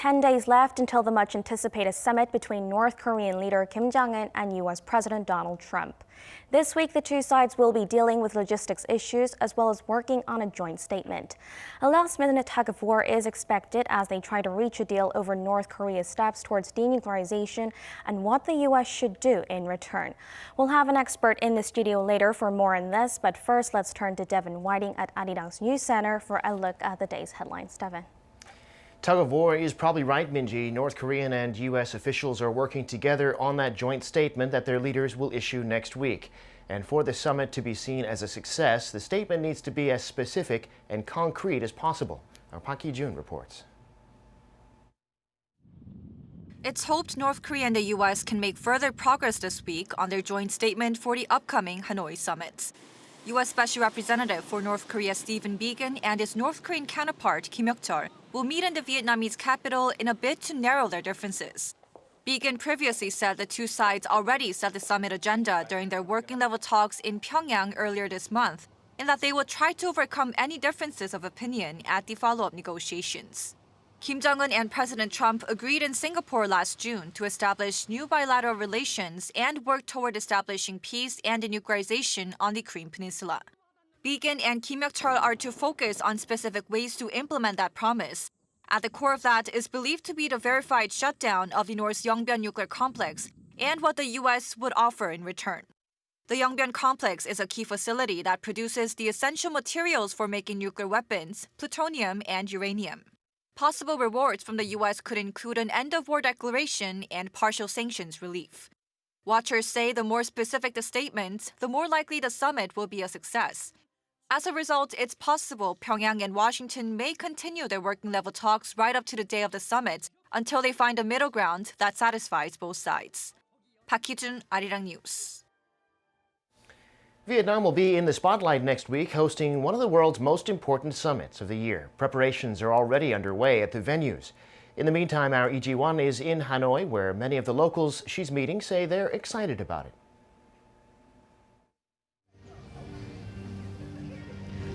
10 days left until the much-anticipated summit between North Korean leader Kim Jong-un and U.S. President Donald Trump. This week, the two sides will be dealing with logistics issues as well as working on a joint statement. A last-minute tug-of-war is expected as they try to reach a deal over North Korea's steps towards denuclearization and what the U.S. should do in return. We'll have an expert in the studio later for more on this, but first, let's turn to Devin Whiting at Arirang's News Center for a look at the day's headlines. Devin. Tug of war is probably right, Minji. North Korean and U.S. officials are working together on that joint statement that their leaders will issue next week. And for the summit to be seen as a success, the statement needs to be as specific and concrete as possible. Our Park Ki-jun reports. It's hoped North Korea and the U.S. can make further progress this week on their joint statement for the upcoming Hanoi summit. U.S. Special Representative for North Korea Stephen Biegun and his North Korean counterpart Kim Jong-un will meet in the Vietnamese capital in a bid to narrow their differences. Biegun previously said the two sides already set the summit agenda during their working-level talks in Pyongyang earlier this month, and that they will try to overcome any differences of opinion at the follow-up negotiations. Kim Jong-un and President Trump agreed in Singapore last June to establish new bilateral relations and work toward establishing peace and denuclearization on the Korean Peninsula. Biegun and Kim Jong-un are to focus on specific ways to implement that promise. At the core of that is believed to be the verified shutdown of the North's Yongbyon nuclear complex and what the U.S. would offer in return. The Yongbyon complex is a key facility that produces the essential materials for making nuclear weapons, plutonium, and uranium. Possible rewards from the U.S. could include an end-of-war declaration and partial sanctions relief. Watchers say the more specific the statement, the more likely the summit will be a success. As a result, it's possible Pyongyang and Washington may continue their working-level talks right up to the day of the summit until they find a middle ground that satisfies both sides. Park Ki-jun, Arirang News. Vietnam will be in the spotlight next week, hosting one of the world's most important summits of the year. Preparations are already underway at the venues. In the meantime, our EG1 is in Hanoi, where many of the locals she's meeting say they're excited about it.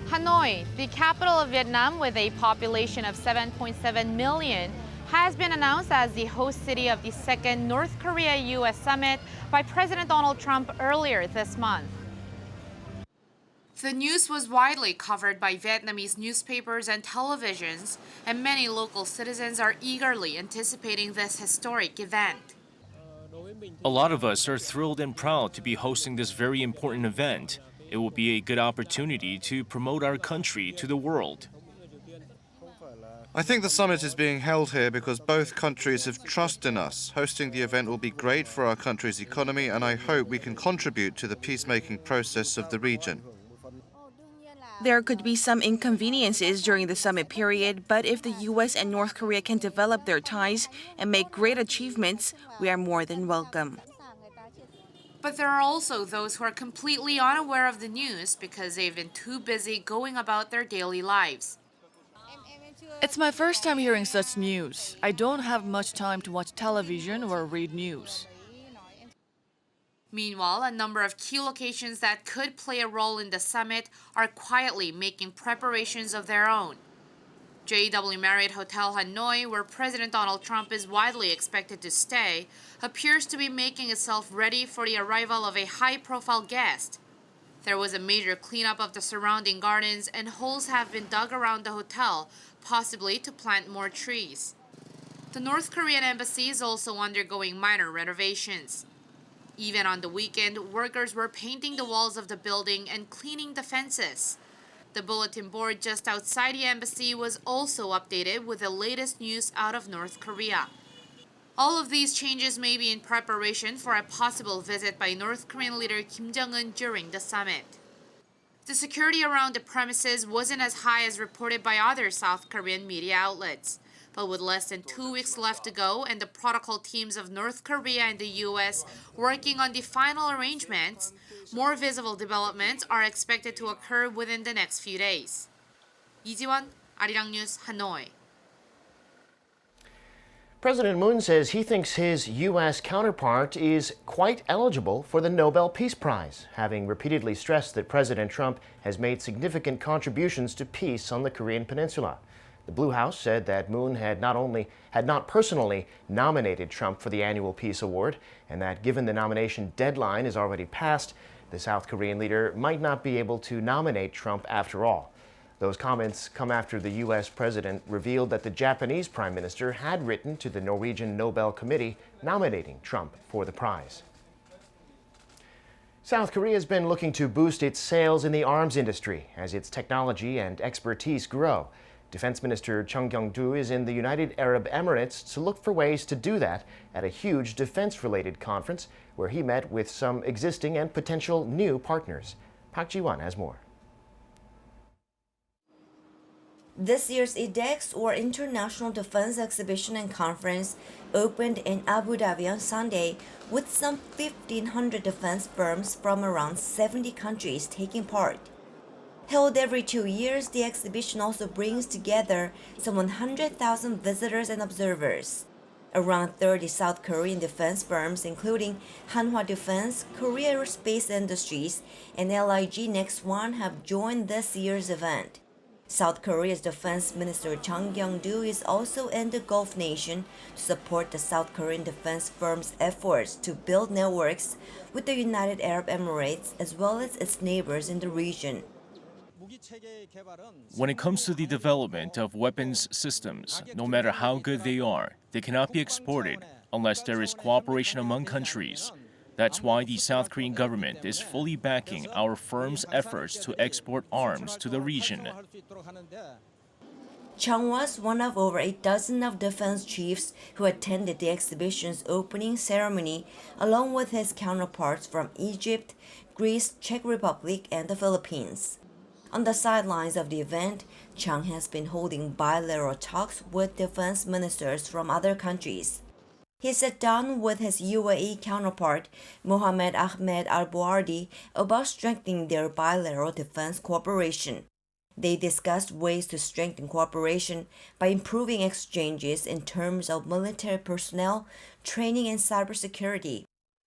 Hanoi, the capital of Vietnam with a population of 7.7 million, has been announced as the host city of the second North Korea-U.S. summit by President Donald Trump earlier this month. The news was widely covered by Vietnamese newspapers and televisions, and many local citizens are eagerly anticipating this historic event. A lot of us are thrilled and proud to be hosting this very important event. It will be a good opportunity to promote our country to the world. I think the summit is being held here because both countries have trust in us. Hosting the event will be great for our country's economy, and I hope we can contribute to the peacemaking process of the region. There could be some inconveniences during the summit period, but if the U.S. and North Korea can develop their ties and make great achievements, we are more than welcome. But there are also those who are completely unaware of the news because they've been too busy going about their daily lives. It's my first time hearing such news. I don't have much time to watch television or read news. Meanwhile, a number of key locations that could play a role in the summit are quietly making preparations of their own. JW Marriott Hotel Hanoi, where President Donald Trump is widely expected to stay, appears to be making itself ready for the arrival of a high-profile guest. There was a major cleanup of the surrounding gardens, and holes have been dug around the hotel, possibly to plant more trees. The North Korean embassy is also undergoing minor renovations. Even on the weekend, workers were painting the walls of the building and cleaning the fences. The bulletin board just outside the embassy was also updated with the latest news out of North Korea. All of these changes may be in preparation for a possible visit by North Korean leader Kim Jong-un during the summit. The security around the premises wasn't as high as reported by other South Korean media outlets. But with less than 2 weeks left to go and the protocol teams of North Korea and the U.S. working on the final arrangements, more visible developments are expected to occur within the next few days. 이지원, Arirang News, Hanoi. President Moon says he thinks his U.S. counterpart is quite eligible for the Nobel Peace Prize, having repeatedly stressed that President Trump has made significant contributions to peace on the Korean Peninsula. The Blue House said that Moon had not personally nominated Trump for the annual Peace Award, and that given the nomination deadline is already passed, the South Korean leader might not be able to nominate Trump after all. Those comments come after the U.S. president revealed that the Japanese prime minister had written to the Norwegian Nobel Committee nominating Trump for the prize. South Korea has been looking to boost its sales in the arms industry as its technology and expertise grow. Defense Minister Chung Kyung-do is in the United Arab Emirates to look for ways to do that at a huge defense-related conference where he met with some existing and potential new partners. Park Ji-won has more. This year's IDEX, or International Defense Exhibition and Conference, opened in Abu Dhabi on Sunday with some 1,500 defense firms from around 70 countries taking part. Held every 2 years, the exhibition also brings together some 100,000 visitors and observers. Around 30 South Korean defense firms, including Hanwha Defense, Korea Aerospace Industries, and LIG Next One, have joined this year's event. South Korea's Defense Minister Chung Kyung-do is also in the Gulf nation to support the South Korean defense firm's efforts to build networks with the United Arab Emirates as well as its neighbors in the region. When it comes to the development of weapons systems, no matter how good they are, they cannot be exported unless there is cooperation among countries. That's why the South Korean government is fully backing our firm's efforts to export arms to the region. Chung was one of over a dozen of defense chiefs who attended the exhibition's opening ceremony, along with his counterparts from Egypt, Greece, Czech Republic, and the Philippines. On the sidelines of the event, Chung has been holding bilateral talks with defense ministers from other countries. He sat down with his UAE counterpart, Mohammed Ahmed Al-Buardi, about strengthening their bilateral defense cooperation. They discussed ways to strengthen cooperation by improving exchanges in terms of military personnel, training, and cybersecurity.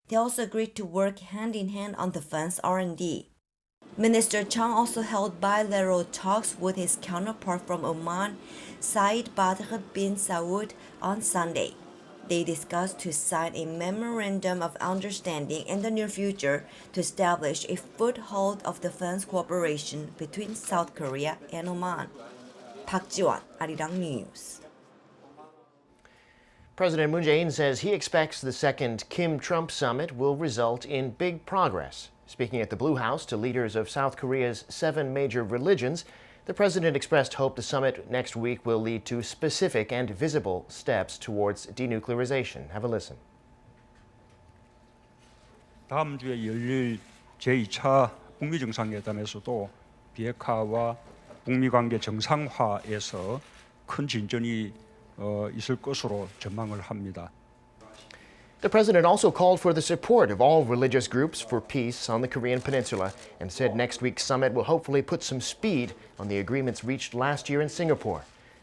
They also agreed to work hand-in-hand on defense R&D. Minister Chung also held bilateral talks with his counterpart from Oman, Saeed Badr bin Saud, on Sunday. They discussed to sign a memorandum of understanding in the near future to establish a foothold of defense cooperation between South Korea and Oman. Park Ji-won, Arirang News. President Moon Jae-in says he expects the second Kim-Trump summit will result in big progress. Speaking at the Blue House to leaders of South Korea's 7 major religions, the president expressed hope the summit next week will lead to specific and visible steps towards denuclearization. Have a listen. 다음 주에 열릴 제2차 북미 정상회담에서도 비핵화와 북미 관계 정상화에서 큰 진전이 있을 것으로 전망을 합니다. The president also called for the support of all religious groups for peace on the Korean peninsula and said next week's summit will hopefully put some speed on the agreements reached last year in Singapore.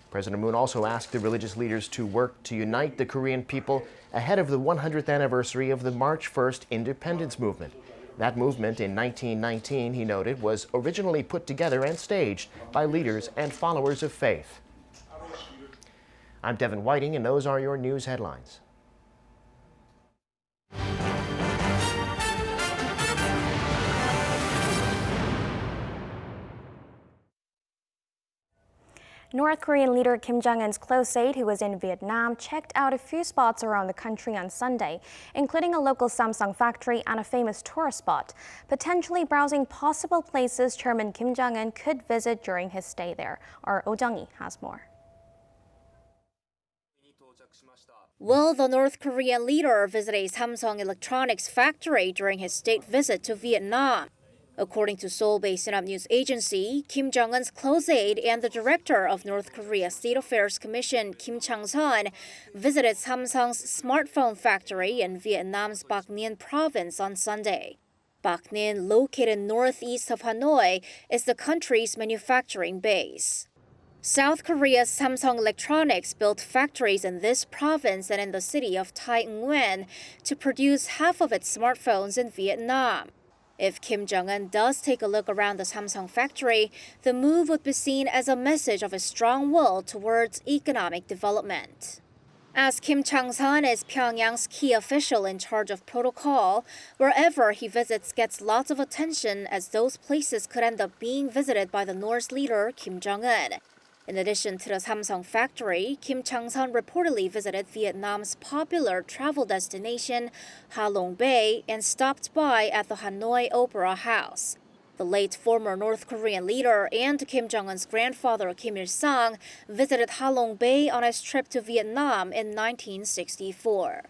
President Moon also asked the religious leaders to work to unite the Korean people ahead of the 100th anniversary of the March 1st independence movement. That movement in 1919, he noted, was originally put together and staged by leaders and followers of faith. I'm Devin Whiting, and those are your news headlines. North Korean leader Kim Jong-un's close aide, who was in Vietnam, checked out a few spots around the country on Sunday, including a local Samsung factory and a famous tourist spot, potentially browsing possible places Chairman Kim Jong-un could visit during his stay there. Our Oh Jung-hee has more. Will the North Korean leader visit a Samsung electronics factory during his state visit to Vietnam? According to Seoul-based Sinop News Agency, Kim Jong-un's close aide and the director of North Korea State Affairs Commission, Kim Chang-sun, visited Samsung's smartphone factory in Vietnam's Bac Ninh province on Sunday. Bac Ninh, located northeast of Hanoi, is the country's manufacturing base. South Korea's Samsung Electronics built factories in this province and in the city of Thai Nguyen to produce half of its smartphones in Vietnam. If Kim Jong-un does take a look around the Samsung factory, the move would be seen as a message of his strong will towards economic development. As Kim Chang-san is Pyongyang's key official in charge of protocol, wherever he visits gets lots of attention as those places could end up being visited by the North's leader, Kim Jong-un. In addition to the Samsung factory, Kim Chang-san reportedly visited Vietnam's popular travel destination, Ha Long Bay, and stopped by at the Hanoi Opera House. The late former North Korean leader and Kim Jong-un's grandfather Kim Il-sung visited Ha Long Bay on his trip to Vietnam in 1964.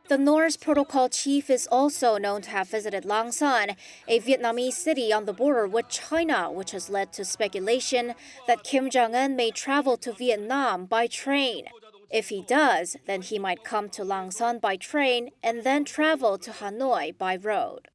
The North's protocol chief is also known to have visited Lang Son, a Vietnamese city on the border with China, which has led to speculation that Kim Jong-un may travel to Vietnam by train. If he does, then he might come to Lang Son by train and then travel to Hanoi by road.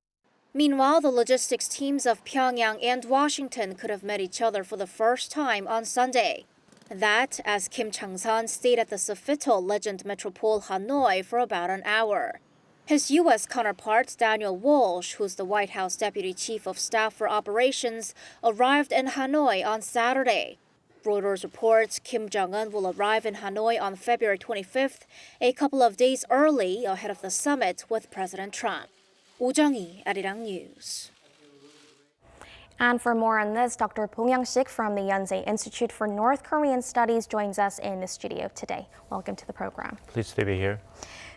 Meanwhile, the logistics teams of Pyongyang and Washington could have met each other for the first time on Sunday. That, as Kim Chang-san stayed at the Sofitel Legend Metropole Hanoi for about an hour. His U.S. counterpart, Daniel Walsh, who's the White House Deputy Chief of Staff for Operations, arrived in Hanoi on Saturday. Reuters reports Kim Jong-un will arrive in Hanoi on February 25th, a couple of days early ahead of the summit with President Trump. Oh Jung-hee, Arirang News. And for more on this, Dr. Bong Young-sik from the Yonsei Institute for North Korean Studies joins us in the studio today. Welcome to the program. Pleased to be here.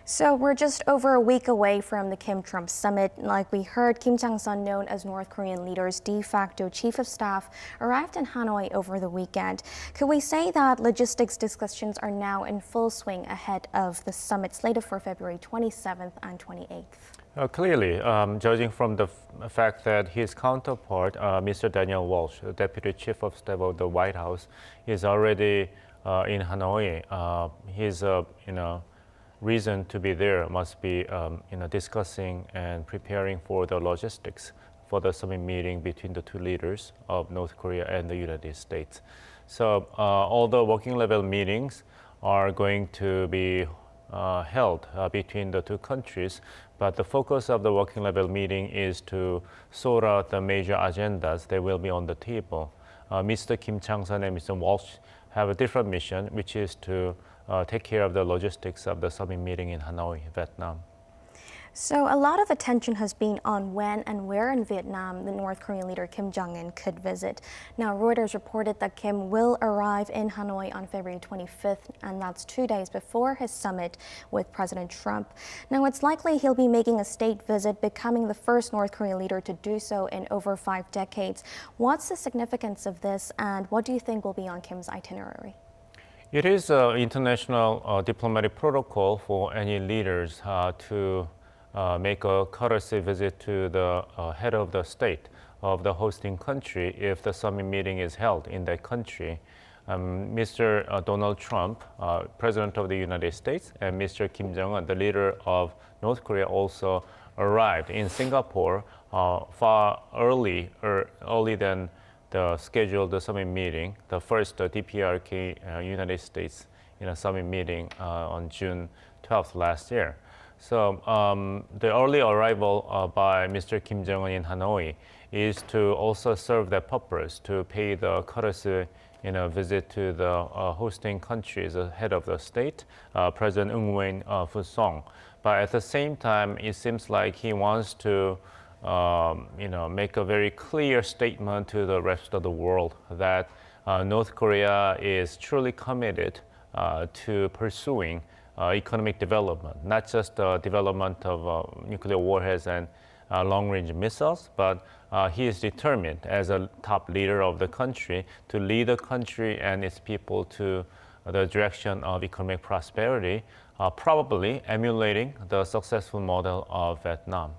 So we're just over a week away from the Kim-Trump summit. Like we heard, Kim Jong-un, known as North Korean leader's de facto chief of staff, arrived in Hanoi over the weekend. Could we say that logistics discussions are now in full swing ahead of the summit slated for February 27th and 28th? Clearly, judging from the fact that his counterpart, Mr. Daniel Walsh, the Deputy Chief of Staff of the White House, is already in Hanoi, his reason to be there must be discussing and preparing for the logistics for the summit meeting between the two leaders of North Korea and the United States. So all the working level meetings are going to be held between the two countries, but the focus of the working level meeting is to sort out the major agendas that will be on the table. Mr. Kim Chang-sun and Mr. Walsh have a different mission, which is to take care of the logistics of the summit meeting in Hanoi, Vietnam. So a lot of attention has been on when and where in Vietnam the North Korean leader Kim Jong-un could visit. Now, Reuters reported that Kim will arrive in Hanoi on February 25th, and that's 2 days before his summit with President Trump. Now, it's likely he'll be making a state visit, becoming the first North Korean leader to do so in over 5 decades. What's the significance of this, and what do you think will be on Kim's itinerary? It is an international diplomatic protocol for any leaders to make a courtesy visit to the head of the state of the hosting country if the summit meeting is held in that country. Mr. Donald Trump, President of the United States, and Mr. Kim Jong-un, the leader of North Korea, also arrived in Singapore far early than the scheduled summit meeting, the first DPRK United States summit meeting on June 12th last year. So the early arrival by Mr. Kim Jong-un in Hanoi is to also serve that purpose, to pay the courtesy visit to the hosting country's head of the state, President Eun Fu-song. But at the same time, it seems like he wants to make a very clear statement to the rest of the world that North Korea is truly committed to pursuing economic development, not just the development of nuclear warheads and long-range missiles, but he is determined as a top leader of the country to lead the country and its people to the direction of economic prosperity, probably emulating the successful model of Vietnam.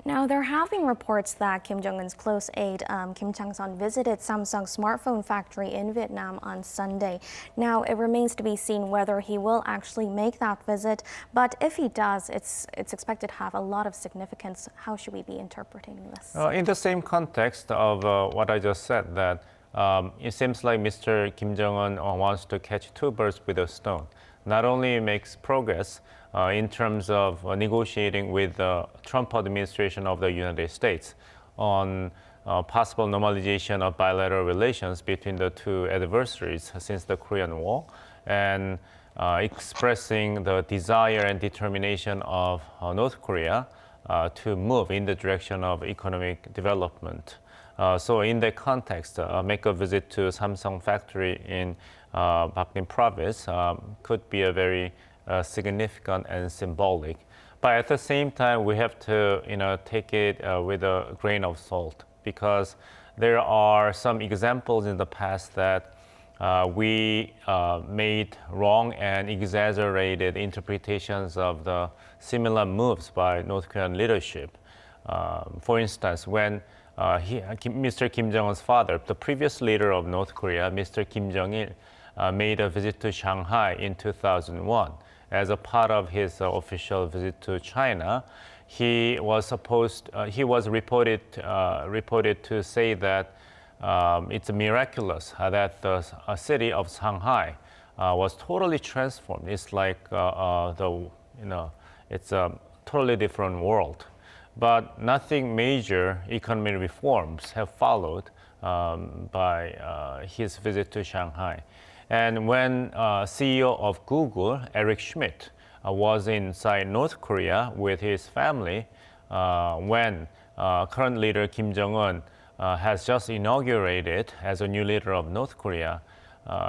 Now, there have been reports that Kim Jong-un's close aide, Kim Chang-sun, visited Samsung's smartphone factory in Vietnam on Sunday. Now, it remains to be seen whether he will actually make that visit, but if he does, it's expected to have a lot of significance. How should we be interpreting this? In the same context of what I just said, that it seems like Mr. Kim Jong-un wants to catch two birds with a stone. Not only makes progress in terms of negotiating with the Trump administration of the United States on possible normalization of bilateral relations between the two adversaries since the Korean War, and expressing the desire and determination of North Korea to move in the direction of economic development. So in that context, make a visit to Samsung factory in Bắc province could be a very significant and symbolic. But at the same time, we have to take it with a grain of salt, because there are some examples in the past that we made wrong and exaggerated interpretations of the similar moves by North Korean leadership. For instance, when Mr. Kim Jong-un's father, the previous leader of North Korea, Mr. Kim Jong-il, made a visit to Shanghai in 2001. As a part of his official visit to China, he was reported to say that it's miraculous that the city of Shanghai was totally transformed. It's like it's a totally different world. But nothing major economic reforms have followed by his visit to Shanghai. And when CEO of Google, Eric Schmidt, was inside North Korea with his family, when current leader Kim Jong-un has just inaugurated as a new leader of North Korea,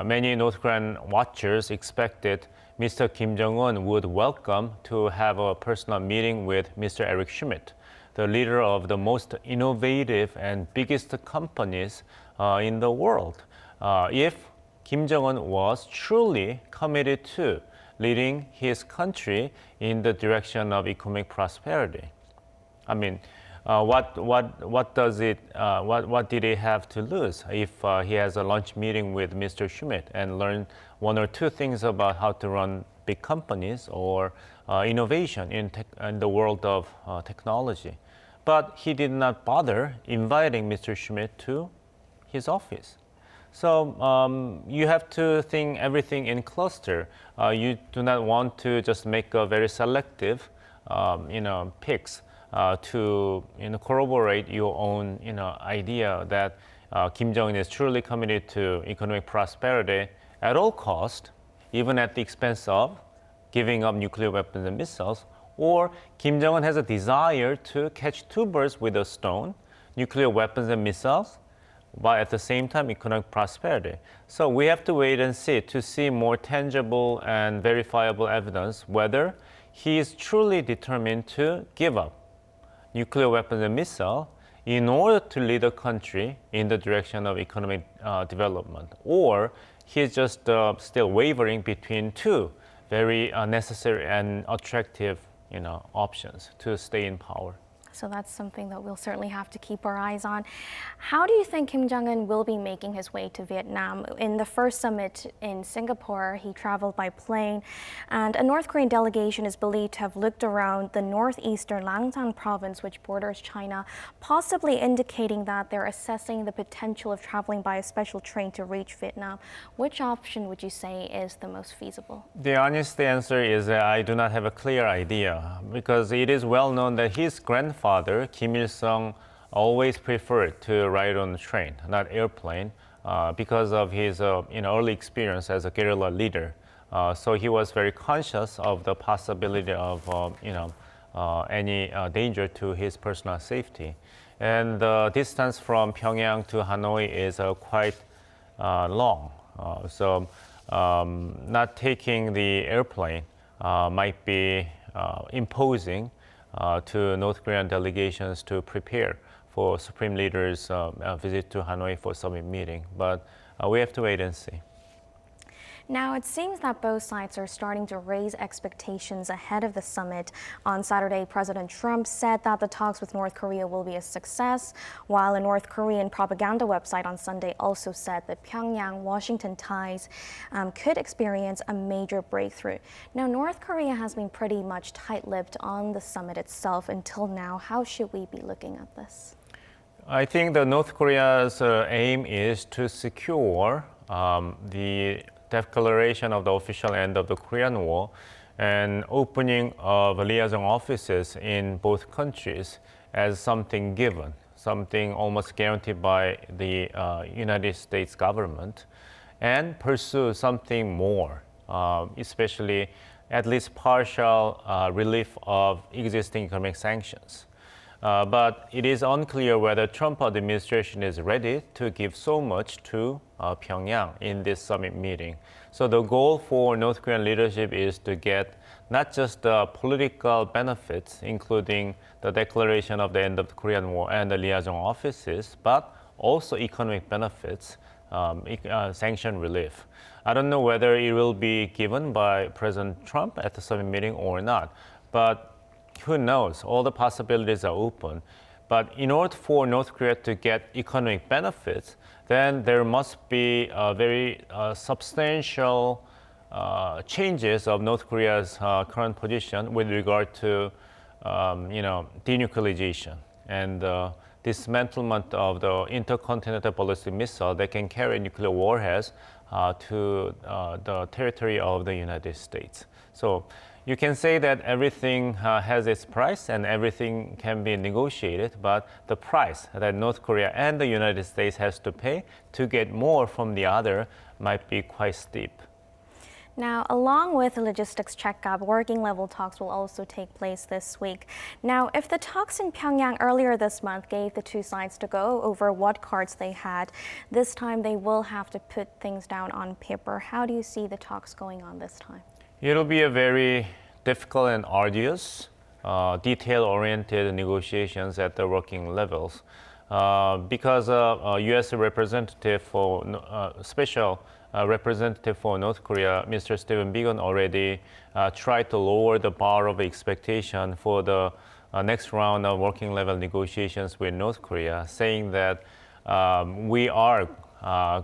many North Korean watchers expected Mr. Kim Jong-un would welcome to have a personal meeting with Mr. Eric Schmidt, the leader of the most innovative and biggest companies in the world, if Kim Jong-un was truly committed to leading his country in the direction of economic prosperity. I mean, what did he have to lose if he has a lunch meeting with Mr. Schmidt and learn one or two things about how to run big companies or innovation in the world of technology? But he did not bother inviting Mr. Schmidt to his office. So you have to think everything in cluster. You do not want to just make a very selective, picks to corroborate your own idea that Kim Jong-un is truly committed to economic prosperity at all cost, even at the expense of giving up nuclear weapons and missiles, or Kim Jong-un has a desire to catch two birds with a stone, nuclear weapons and missiles, but at the same time economic prosperity. So we have to wait and see to see more tangible and verifiable evidence whether he is truly determined to give up nuclear weapons and missiles in order to lead a country in the direction of economic development, or he is just still wavering between two very necessary and attractive options to stay in power. So that's something that we'll certainly have to keep our eyes on. How do you think Kim Jong-un will be making his way to Vietnam? In the first summit in Singapore, he traveled by plane, and a North Korean delegation is believed to have looked around the northeastern Lang Son province, which borders China, possibly indicating that they're assessing the potential of traveling by a special train to reach Vietnam. Which option would you say is the most feasible? The honest answer is that I do not have a clear idea, because it is well known that his grandfather, Kim Il-sung, always preferred to ride on the train, not airplane, because of his early experience as a guerrilla leader. So he was very conscious of the possibility of any danger to his personal safety. And the distance from Pyongyang to Hanoi is quite long. So not taking the airplane might be imposing to North Korean delegations to prepare for Supreme Leader's visit to Hanoi for summit meeting. But we have to wait and see. Now, it seems that both sides are starting to raise expectations ahead of the summit. On Saturday, President Trump said that the talks with North Korea will be a success, while a North Korean propaganda website on Sunday also said that Pyongyang-Washington ties could experience a major breakthrough. Now, North Korea has been pretty much tight-lipped on the summit itself until now. How should we be looking at this? I think that North Korea's aim is to secure the declaration of the official end of the Korean War and opening of liaison offices in both countries as something given, something almost guaranteed by the United States government, and pursue something more, especially at least partial relief of existing economic sanctions. But it is unclear whether Trump administration is ready to give so much to Pyongyang in this summit meeting. So the goal for North Korean leadership is to get not just the political benefits, including the declaration of the end of the Korean War and the liaison offices, but also economic benefits, sanction relief. I don't know whether it will be given by President Trump at the summit meeting or not, but who knows? All the possibilities are open. But in order for North Korea to get economic benefits, then there must be very substantial changes of North Korea's current position with regard to, denuclearization and dismantlement of the intercontinental ballistic missile that can carry nuclear warheads to the territory of the United States. So you can say that everything has its price and everything can be negotiated, but the price that North Korea and the United States has to pay to get more from the other might be quite steep. Now, along with the logistics checkup, working level talks will also take place this week. Now, if the talks in Pyongyang earlier this month gave the two sides to go over what cards they had, this time they will have to put things down on paper. How do you see the talks going on this time? It'll be a very difficult and arduous, detail-oriented negotiations at the working levels because a U.S. representative for special representative for North Korea, Mr. Stephen Biegun, already tried to lower the bar of expectation for the next round of working level negotiations with North Korea, saying that we are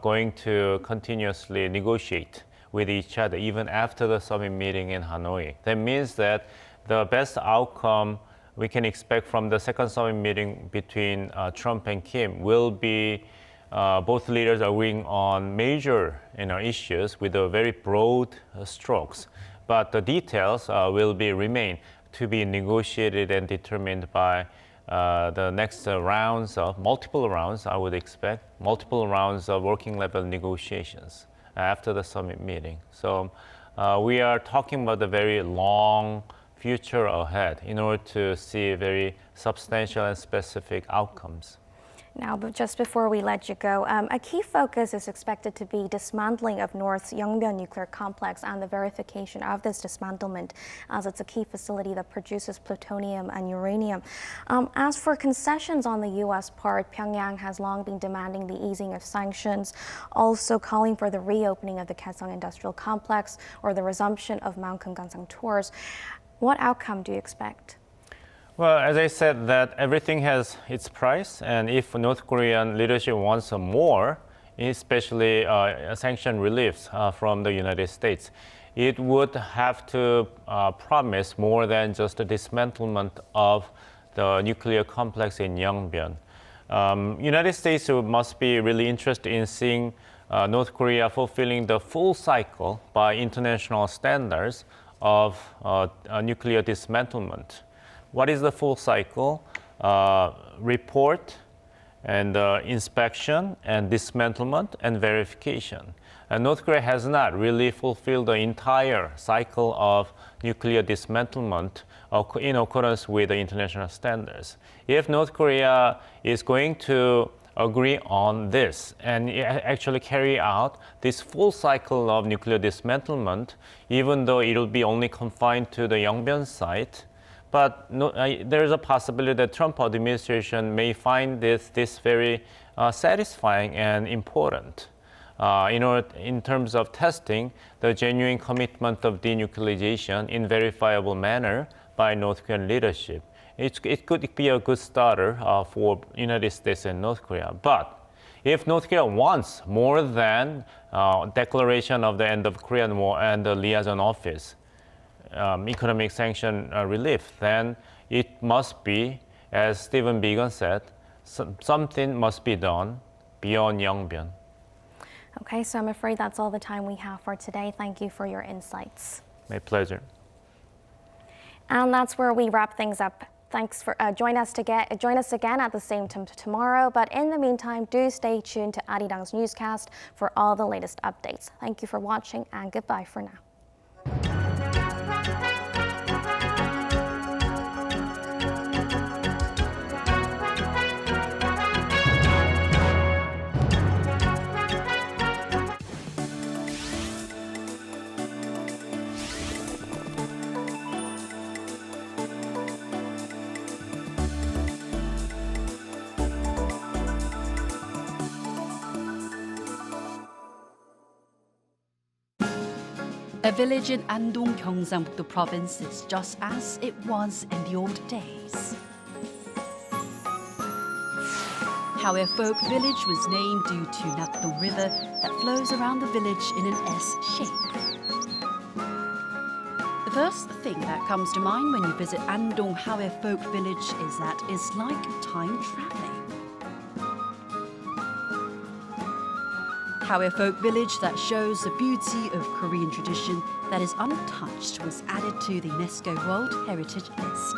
going to continuously negotiate with each other even after the summit meeting in Hanoi. That means that the best outcome we can expect from the second summit meeting between Trump and Kim will be both leaders agreeing on major issues with a very broad strokes. But the details will remain to be negotiated and determined by the next rounds of multiple rounds, I would expect, multiple rounds of working level negotiations after the summit meeting. So we are talking about a very long future ahead in order to see very substantial and specific outcomes. Now, but just before we let you go, a key focus is expected to be dismantling of North's Yongbyon nuclear complex and the verification of this dismantlement, as it's a key facility that produces plutonium and uranium. As for concessions on the U.S. part, Pyongyang has long been demanding the easing of sanctions, also calling for the reopening of the Kaesong industrial complex or the resumption of Mount Kumgansang tours. What outcome do you expect? Well, as I said, that everything has its price, and if North Korean leadership wants more, especially sanction reliefs from the United States, it would have to promise more than just the dismantlement of the nuclear complex in Yongbyon. United States must be really interested in seeing North Korea fulfilling the full cycle by international standards of nuclear dismantlement. What is the full cycle? Report and inspection and dismantlement and verification. And North Korea has not really fulfilled the entire cycle of nuclear dismantlement in accordance with the international standards. If North Korea is going to agree on this and actually carry out this full cycle of nuclear dismantlement, even though it will be only confined to the Yongbyon site, but there is a possibility that Trump administration may find this very satisfying and important. In terms of testing the genuine commitment of denuclearization in verifiable manner by North Korean leadership. It could be a good starter for United States and North Korea. But if North Korea wants more than declaration of the end of Korean War and the liaison office, economic sanction relief, then it must be, as Stephen Biegun said, something must be done beyond Yongbyon. Okay, so I'm afraid that's all the time we have for today. Thank you for your insights. My pleasure. And that's where we wrap things up. Thanks for join us again at the same time tomorrow. But in the meantime, do stay tuned to Arirang's newscast for all the latest updates. Thank you for watching and goodbye for now. A village in Andong, Gyeongsang-buk-do province is just as it was in the old days. Hwae Folk Village was named due to Nakdo River that flows around the village in an S shape. The first thing that comes to mind when you visit Andong Hwae Folk Village is that it's like time traveling. Hwae Folk Village that shows the beauty of Korean tradition that is untouched was added to the UNESCO World Heritage List.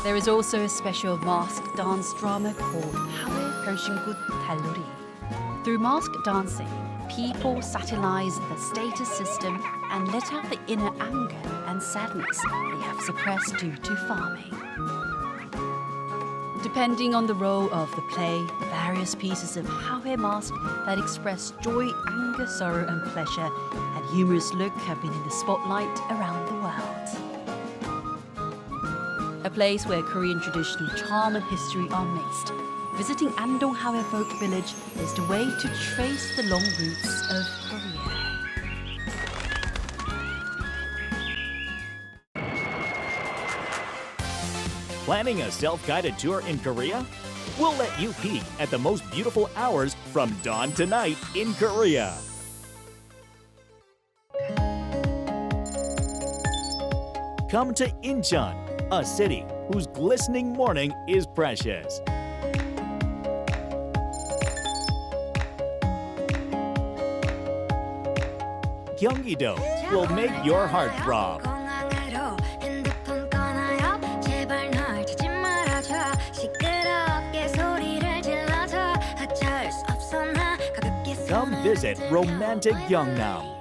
There is also a special masked dance drama called Hwae Persingut Taluri. Through masked dancing, people satirize the status system and let out the inner anger and sadness they have suppressed due to farming. Depending on the role of the play, various pieces of Hwae mask that express joy, anger, sorrow, and pleasure and humorous look have been in the spotlight around the world. A place where Korean traditional charm and history are mixed. Visiting Andong Hwae Folk Village is the way to trace the long roots of Korea. Planning a self-guided tour in Korea? We'll let you peek at the most beautiful hours from dawn to night in Korea. Come to Incheon, a city whose glistening morning is precious. Gyeonggi-do will make your heart throb. Come visit romantic Gyeongnam.